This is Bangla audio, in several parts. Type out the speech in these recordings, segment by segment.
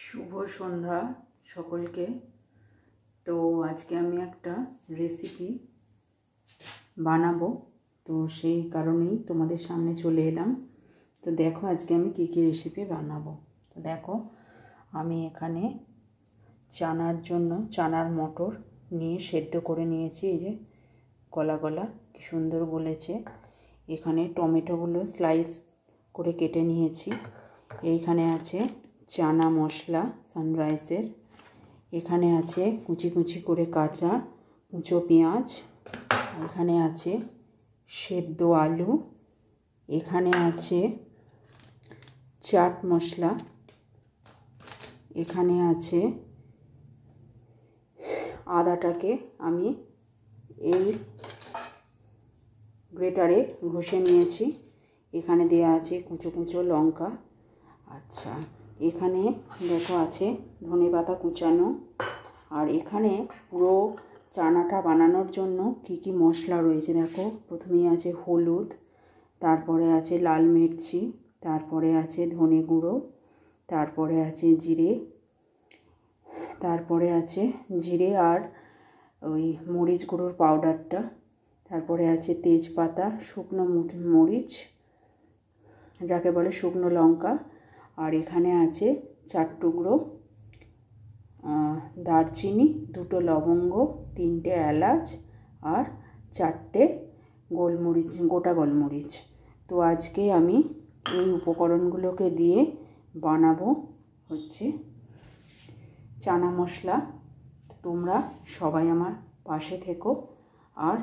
শুভ সন্ধ্যা সকলকে। তো আজকে আমি একটা রেসিপি বানাবো, তো সেই কারণেই তোমাদের সামনে চলে এলাম। তো দেখো আজকে আমি কী কী রেসিপি বানাবো। তো দেখো আমি এখানে চানার মটর নিয়ে সেদ্ধ করে নিয়েছি। এই যে গলা গলা কি সুন্দর গলেছে। এখানে টমেটোগুলো স্লাইস করে কেটে নিয়েছি। এইখানে আছে চানা মশলা সানরাইজের। এখানে আছে কুচি কুচি করে কাটা কুচো পেঁয়াজ। এখানে আছে সেদ্ধ আলু। এখানে আছে চাট মশলা। এখানে আছে আদাটাকে আমি এই গ্রেটারে ঘষে নিয়েছি। এখানে দেয়া আছে কুচো কুচো লঙ্কা। আচ্ছা, এখানে দেখো আছে ধনেপাতা কুচানো। আর এখানে পুরো চানাটা বানানোর জন্য কি কি মশলা রয়েছে দেখো। প্রথমেই আছে হলুদ, তারপরে আছে লাল মির্চি, তারপরে আছে ধনে গুঁড়ো, তারপরে আছে জিরে আর ওই মরিচ গুঁড়োর পাউডারটা, তারপরে আছে তেজপাতা, শুকনো মরিচ যাকে বলে শুকনো লঙ্কা, আর এখানে আছে 4 টুকরো দারচিনি, 2টো লবঙ্গ, 3টে এলাচ আর 4টে গোলমরিচ, গোটা গোলমরিচ। তো আজকে আমি এই উপকরণগুলোকে দিয়ে বানাবো হচ্ছে চানা মশলা। তোমরা সবাই আমার পাশে থেকো। আর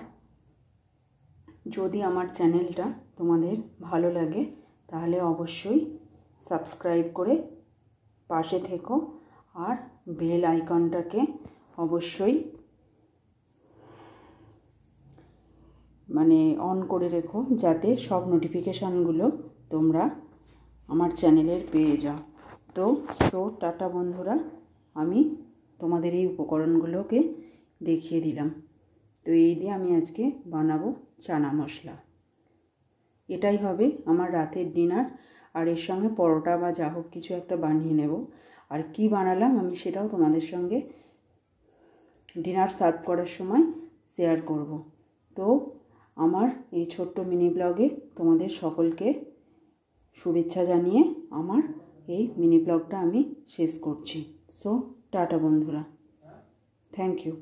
যদি আমার চ্যানেলটা তোমাদের ভালো লাগে তাহলে অবশ্যই সাবস্ক্রাইব করে পাশে থেকো। আর বেল আইকনটাকে অবশ্যই অন করে রেখো, যাতে সব নোটিফিকেশানগুলো তোমরা আমার চ্যানেলের পেয়ে যাও। তো টাটা বন্ধুরা, আমি তোমাদের এই উপকরণগুলোকে দেখিয়ে দিলাম। তো এই দিয়ে আমি আজকে বানাবো চানা মশলা। এটাই হবে আমার রাতের ডিনার। আর এর সঙ্গে পরোটা বা যা হোক কিছু একটা বানিয়ে নেব। আর কি বানালাম আমি সেটাও তোমাদের সঙ্গে ডিনার সার্ভ করার সময় শেয়ার করব। তো আমার এই ছোট্ট মিনি ব্লগে তোমাদের সকলকে শুভেচ্ছা জানিয়ে আমার এই মিনি ব্লগটা আমি শেষ করছি। টাটা বন্ধুরা, থ্যাংক ইউ।